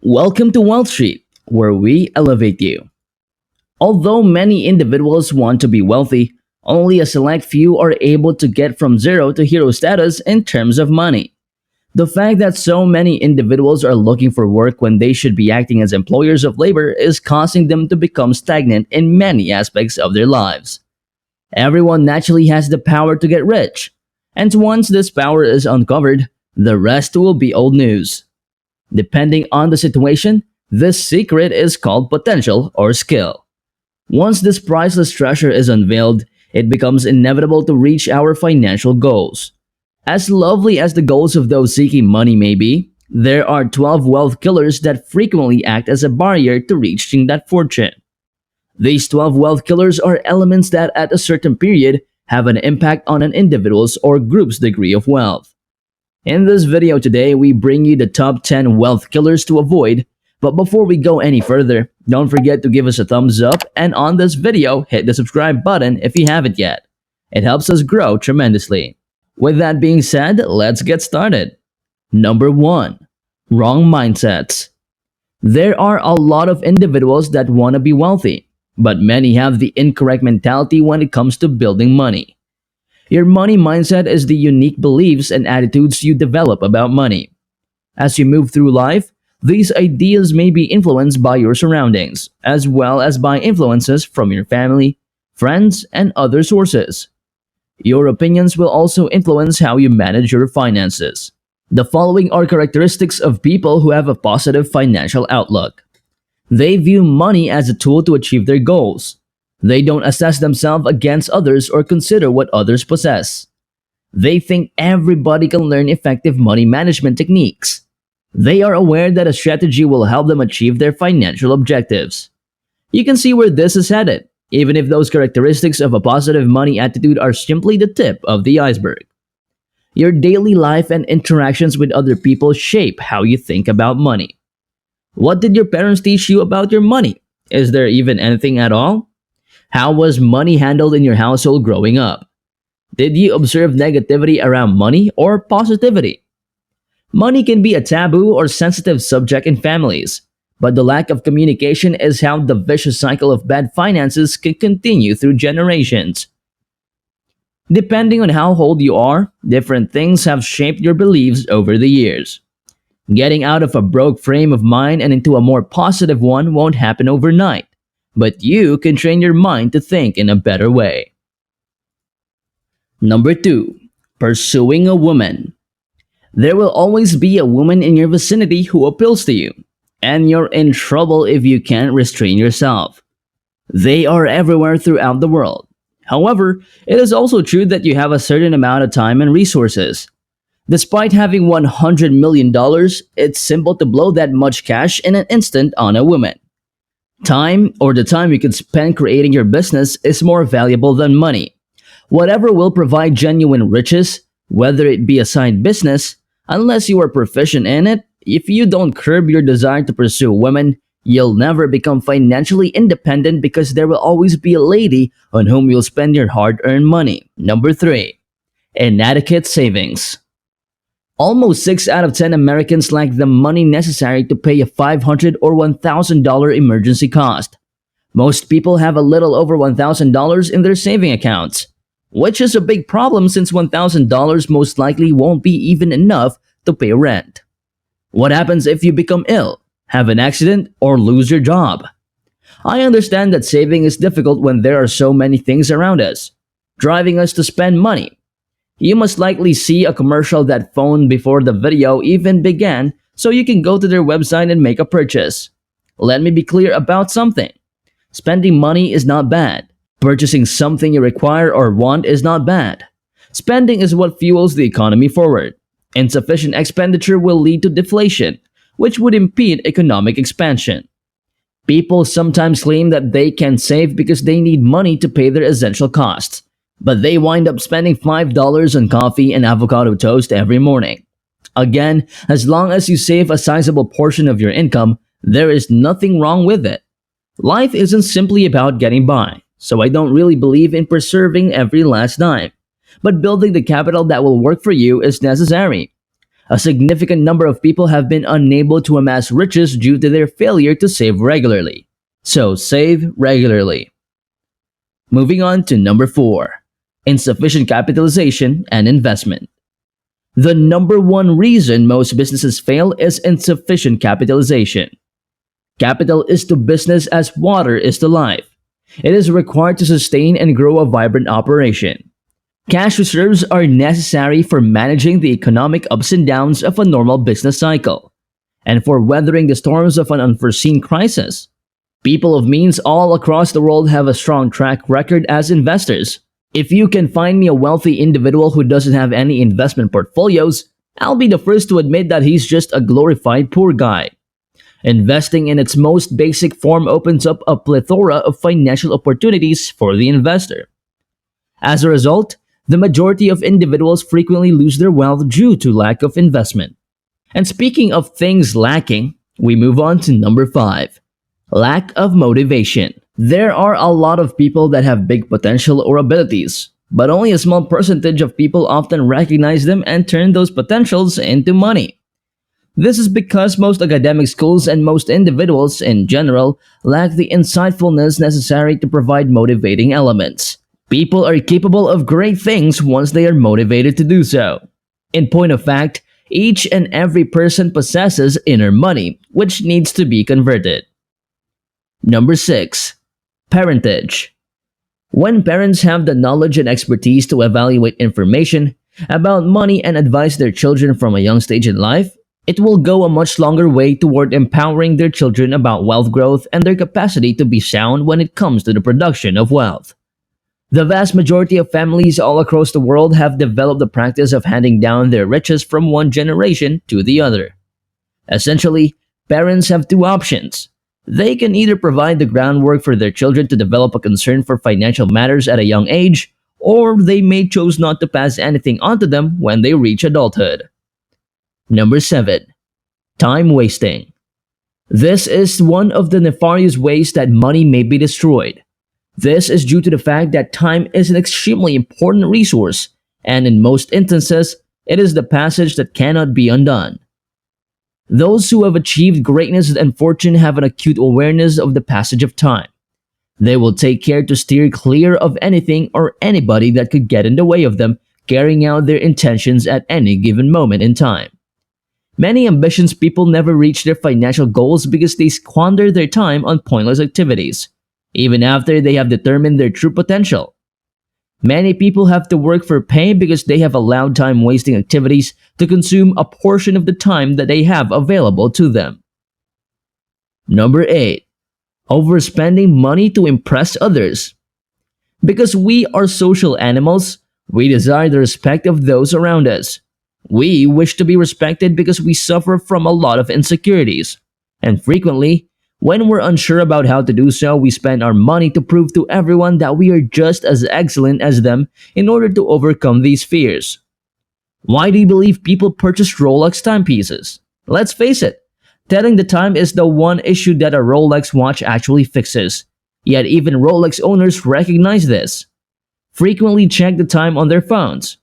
Welcome to Wealth Street, where we elevate you. Although many individuals want to be wealthy, only a select few are able to get from zero to hero status in terms of money. The fact that so many individuals are looking for work when they should be acting as employers of labor is causing them to become stagnant in many aspects of their lives. Everyone naturally has the power to get rich, and once this power is uncovered, the rest will be old news. Depending on the situation, this secret is called potential or skill. Once this priceless treasure is unveiled, it becomes inevitable to reach our financial goals. As lovely as the goals of those seeking money may be, there are 12 wealth killers that frequently act as a barrier to reaching that fortune. These 12 wealth killers are elements that at a certain period have an impact on an individual's or group's degree of wealth. In this video today, we bring you the top 10 wealth killers to avoid. But before we go any further, don't forget to give us a thumbs up, and on this video, hit the subscribe button if you haven't yet. It helps us grow tremendously. With that being said, let's get started. Number 1. Wrong mindsets. There are a lot of individuals that want to be wealthy, but many have the incorrect mentality when it comes to building money. Your money mindset is the unique beliefs and attitudes you develop about money. As you move through life, these ideas may be influenced by your surroundings, as well as by influences from your family, friends, and other sources. Your opinions will also influence how you manage your finances. The following are characteristics of people who have a positive financial outlook. They view money as a tool to achieve their goals. They don't assess themselves against others or consider what others possess. They think everybody can learn effective money management techniques. They are aware that a strategy will help them achieve their financial objectives. You can see where this is headed, even if those characteristics of a positive money attitude are simply the tip of the iceberg. Your daily life and interactions with other people shape how you think about money. What did your parents teach you about your money? Is there even anything at all? How was money handled in your household growing up? Did you observe negativity around money or positivity? Money can be a taboo or sensitive subject in families, but the lack of communication is how the vicious cycle of bad finances can continue through generations. Depending on how old you are, different things have shaped your beliefs over the years. Getting out of a broke frame of mind and into a more positive one won't happen overnight, but you can train your mind to think in a better way. Number 2. Pursuing a woman. There will always be a woman in your vicinity who appeals to you, and you're in trouble if you can't restrain yourself. They are everywhere throughout the world. However, it is also true that you have a certain amount of time and resources. Despite having $100 million, it's simple to blow that much cash in an instant on a woman. Time, or the time you can spend creating your business, is more valuable than money. Whatever will provide genuine riches, whether it be a side business, unless you are proficient in it, if you don't curb your desire to pursue women, you'll never become financially independent because there will always be a lady on whom you'll spend your hard-earned money. Number 3. Inadequate savings. Almost 6 out of 10 Americans lack the money necessary to pay a $500 or $1,000 emergency cost. Most people have a little over $1,000 in their saving accounts, which is a big problem since $1,000 most likely won't be even enough to pay rent. What happens if you become ill, have an accident, or lose your job? I understand that saving is difficult when there are so many things around us, driving us to spend money. You must likely see a commercial that phoned before the video even began, so you can go to their website and make a purchase. Let me be clear about something. Spending money is not bad. Purchasing something you require or want is not bad. Spending is what fuels the economy forward. Insufficient expenditure will lead to deflation, which would impede economic expansion. People sometimes claim that they can save because they need money to pay their essential costs, but they wind up spending $5 on coffee and avocado toast every morning. Again, as long as you save a sizable portion of your income, there is nothing wrong with it. Life isn't simply about getting by, so I don't really believe in preserving every last dime. But building the capital that will work for you is necessary. A significant number of people have been unable to amass riches due to their failure to save regularly. So save regularly. Moving on to number 4. Insufficient capitalization and investment. The number one reason most businesses fail is insufficient capitalization. Capital is to business as water is to life. It is required to sustain and grow a vibrant operation. Cash reserves are necessary for managing the economic ups and downs of a normal business cycle, and for weathering the storms of an unforeseen crisis. People of means all across the world have a strong track record as investors. If you can find me a wealthy individual who doesn't have any investment portfolios, I'll be the first to admit that he's just a glorified poor guy. Investing in its most basic form opens up a plethora of financial opportunities for the investor. As a result, the majority of individuals frequently lose their wealth due to lack of investment. And speaking of things lacking, we move on to number 5. Lack of motivation. There are a lot of people that have big potential or abilities, but only a small percentage of people often recognize them and turn those potentials into money. This is because most academic schools and most individuals in general lack the insightfulness necessary to provide motivating elements. People are capable of great things once they are motivated to do so. In point of fact, each and every person possesses inner money, which needs to be converted. Number 6. Parentage. When parents have the knowledge and expertise to evaluate information about money and advise their children from a young stage in life, it will go a much longer way toward empowering their children about wealth growth and their capacity to be sound when it comes to the production of wealth. The vast majority of families all across the world have developed the practice of handing down their riches from one generation to the other. Essentially, parents have two options. They can either provide the groundwork for their children to develop a concern for financial matters at a young age, or they may choose not to pass anything on to them when they reach adulthood. Number 7. Time wasting. This is one of the nefarious ways that money may be destroyed. This is due to the fact that time is an extremely important resource, and in most instances, it is the passage that cannot be undone. Those who have achieved greatness and fortune have an acute awareness of the passage of time. They will take care to steer clear of anything or anybody that could get in the way of them carrying out their intentions at any given moment in time. Many ambitious people never reach their financial goals because they squander their time on pointless activities, even after they have determined their true potential. Many people have to work for pay because they have allowed time-wasting activities to consume a portion of the time that they have available to them. Number 8. Overspending money to impress others. Because we are social animals, we desire the respect of those around us. We wish to be respected because we suffer from a lot of insecurities. And frequently, when we're unsure about how to do so, we spend our money to prove to everyone that we are just as excellent as them in order to overcome these fears. Why do you believe people purchase Rolex timepieces? Let's face it, telling the time is the one issue that a Rolex watch actually fixes. Yet even Rolex owners recognize this. Frequently check the time on their phones.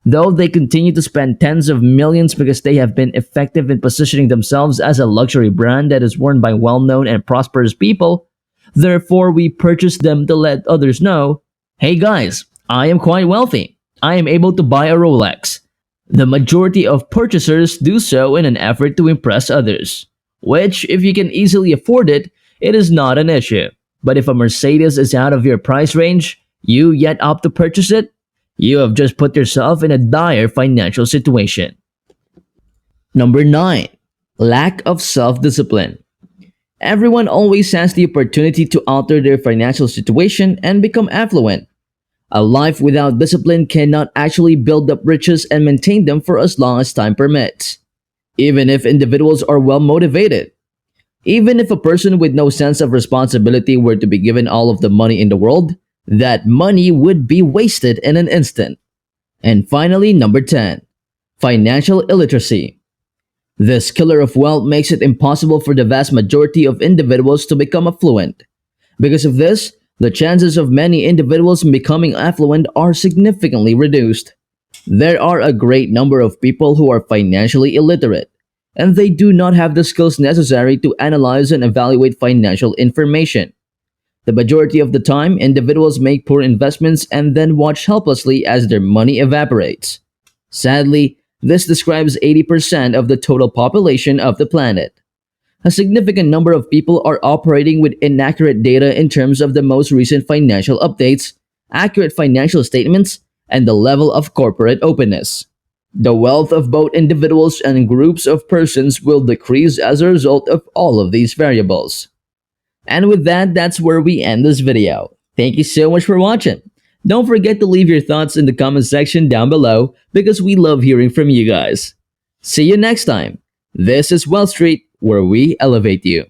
Though they continue to spend tens of millions because they have been effective in positioning themselves as a luxury brand that is worn by well-known and prosperous people, therefore we purchase them to let others know, hey guys, I am quite wealthy. I am able to buy a Rolex. The majority of purchasers do so in an effort to impress others, which if you can easily afford it, it is not an issue. But if a Mercedes is out of your price range, you yet opt to purchase it, you have just put yourself in a dire financial situation. Number 9. Lack of self-discipline. Everyone always has the opportunity to alter their financial situation and become affluent. A life without discipline cannot actually build up riches and maintain them for as long as time permits, even if individuals are well motivated. Even if a person with no sense of responsibility were to be given all of the money in the world, that money would be wasted in an instant. And finally, number 10. Financial illiteracy. This killer of wealth makes it impossible for the vast majority of individuals to become affluent. Because of this, the chances of many individuals becoming affluent are significantly reduced. There are a great number of people who are financially illiterate, and they do not have the skills necessary to analyze and evaluate financial information. The majority of the time, individuals make poor investments and then watch helplessly as their money evaporates. Sadly, this describes 80% of the total population of the planet. A significant number of people are operating with inaccurate data in terms of the most recent financial updates, accurate financial statements, and the level of corporate openness. The wealth of both individuals and groups of persons will decrease as a result of all of these variables. And with that, that's where we end this video. Thank you so much for watching. Don't forget to leave your thoughts in the comment section down below because we love hearing from you guys. See you next time. This is Wealth Street, where we elevate you.